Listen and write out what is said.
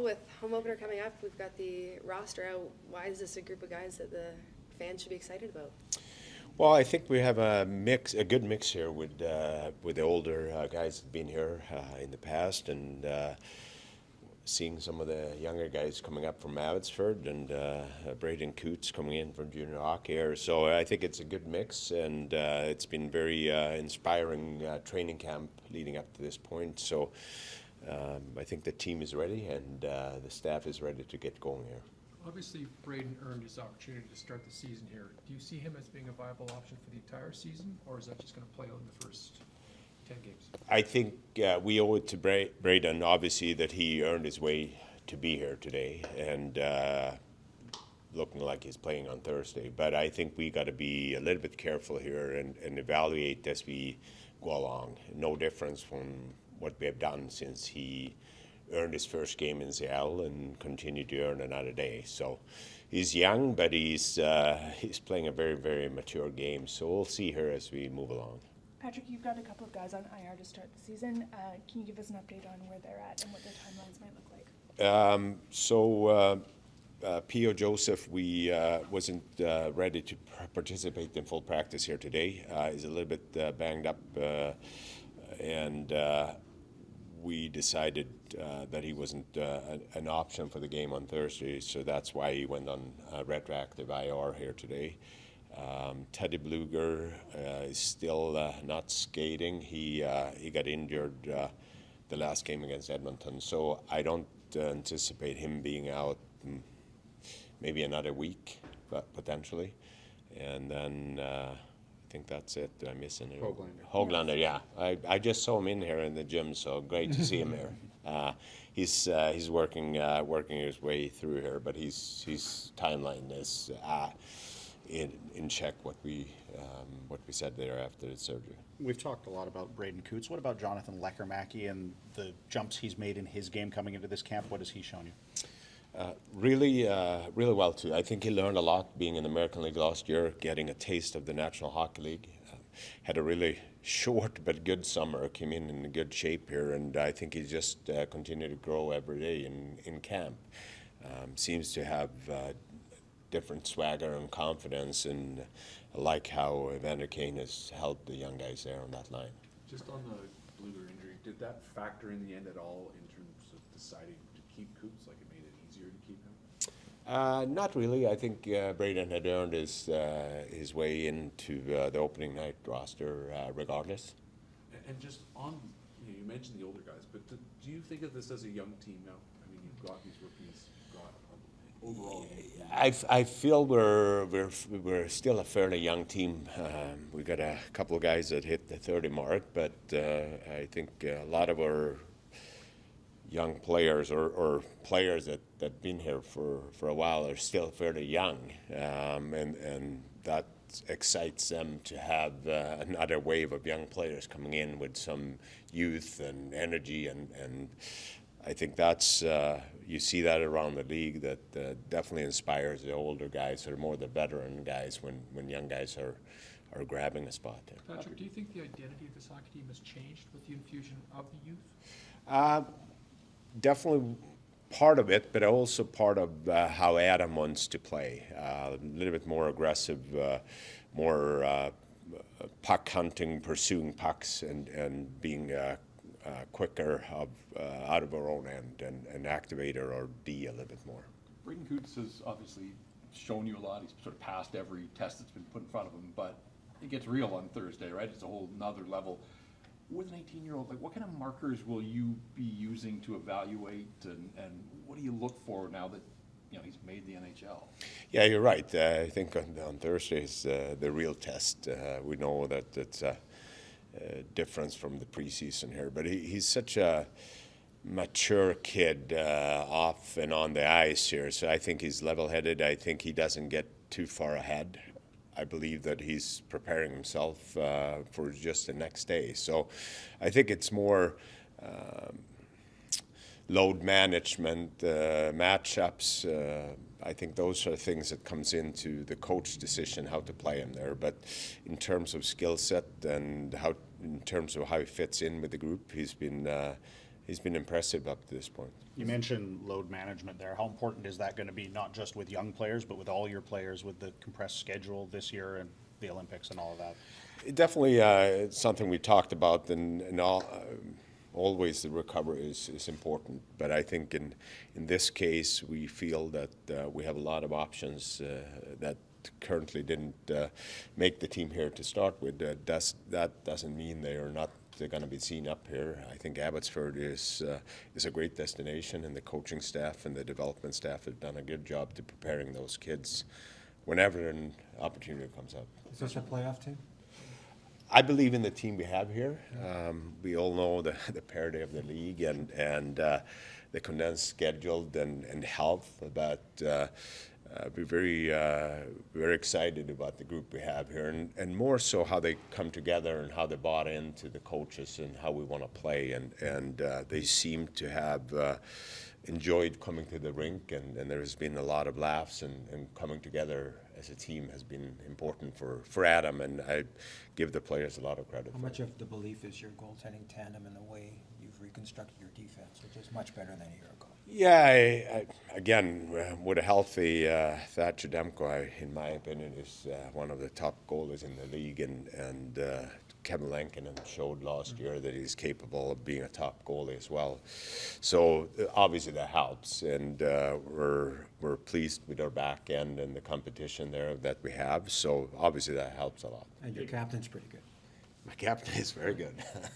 with home opener coming up, we've got the roster out. Why is this a group of guys that the fans should be excited about? Well, I think we have a good mix here with the older guys that've been here in the past, and seeing some of the younger guys coming up from Abbotsford, and Braeden Cootes coming in from junior hockey here. So I think it's a good mix, and it's been very inspiring training camp leading up to this point. So I think the team is ready, and the staff is ready to get going here. Obviously, Braeden earned his opportunity to start the season here. Do you see him as being a viable option for the entire season, or is that just going to play out in the first 10 games? I think we owe it to Braeden, obviously, that he earned his way to be here today, and looking like he's playing on Thursday. But I think we got to be a little bit careful here and evaluate as we go along. No difference from what we have done since he earned his first game in CL and continued to earn another day. So he's young, but he's playing a very, very mature game. So we'll see here as we move along. Patrik, you've got a couple of guys on IR to start the season. Can you give us an update on where they're at and what their timelines might look like? P.O. Joseph, we wasn't ready to participate in full practice here today. He's a little bit banged up, and we decided that he wasn't an option for the game on Thursday, so that's why he went on retroactive IR here today. Teddy Bluger is still not skating. He got injured the last game against Edmonton, so I don't anticipate him being out maybe another week, but potentially. And then I think that's it. Did I miss any? Höglander, yeah. I just saw him in here in the gym, so great to see him here. He's working his way through here, but his timeline is in check. What we said there after the surgery. We've talked a lot about Braeden Cootes. What about Jonathan Leckernacki and the jumps he's made in his game coming into this camp? What has he shown you? Really well too. I think he learned a lot being in the American League last year, getting a taste of the National Hockey League. Had a really short but good summer, came in good shape here, and I think he's just continued to grow every day in camp. Seems to have different swagger and confidence, and I like how Evander Kane has helped the young guys there on that line. Just on the Bluger injury, did that factor in the end at all in terms of deciding to keep Cootes? Like it made it easier to keep him? Not really. I think Braeden had earned his way into the opening night roster regardless. And just on, you mentioned the older guys, but do you think of this as a young team now? I mean, you've got these rookies, you've got overall. I feel we're still a fairly young team. We got a couple of guys that hit the 30 mark, but I think a lot of our young players or players that been here for a while are still fairly young, and that excites them to have another wave of young players coming in with some youth and energy, and I think that's you see that around the league that definitely inspires the older guys or more the veteran guys when young guys are grabbing a spot there. Patrik, do you think the identity of this hockey team has changed with the infusion of the youth? Definitely part of it, but also part of how Adam wants to play. A little bit more aggressive, more puck hunting, pursuing pucks, and being quicker out of our own end and activate our D a little bit more. Braeden Cootes has obviously shown you a lot. He's sort of passed every test that's been put in front of him, but it gets real on Thursday, right? It's a whole nother level. With an 18-year-old, like what kind of markers will you be using to evaluate, and what do you look for now that he's made the NHL? Yeah, you're right. I think on Thursday is the real test. We know that it's a difference from the preseason here, but he's such a mature kid off and on the ice here, so I think he's level-headed. I think he doesn't get too far ahead. I believe that he's preparing himself for just the next day. So I think it's more load management, matchups. I think those are things that comes into the coach decision how to play him there. But in terms of skill set and in terms of how he fits in with the group, he's been he's been impressive up to this point. You mentioned load management there. How important is that going to be, not just with young players, but with all your players, with the compressed schedule this year and the Olympics and all of that? It definitely, it's something we talked about, and always the recovery is important. But I think in this case, we feel that we have a lot of options that currently didn't make the team here to start with. That doesn't mean they are not going to be seen up here. I think Abbotsford is a great destination, and the coaching staff and the development staff have done a good job to preparing those kids whenever an opportunity comes up. Is this a playoff team? I believe in the team we have here. We all know the parity of the league and the condensed schedule and health, but we're very excited about the group we have here, and more so how they come together and how they bought into the coaches and how we want to play, and they seem to have enjoyed coming to the rink, and there's been a lot of laughs, and coming together as a team has been important for Adam, and I give the players a lot of credit. How much of the belief is your goaltending tandem in the way you've reconstructed your defense, which is much better than a year ago? Yeah, again, with a healthy Thatcher Demko, in my opinion, is one of the top goalies in the league, and Kevin Lankinen showed last year that he's capable of being a top goalie as well. So obviously that helps, and we're pleased with our back end and the competition there that we have. So obviously that helps a lot. And your captain's pretty good. My captain is very good.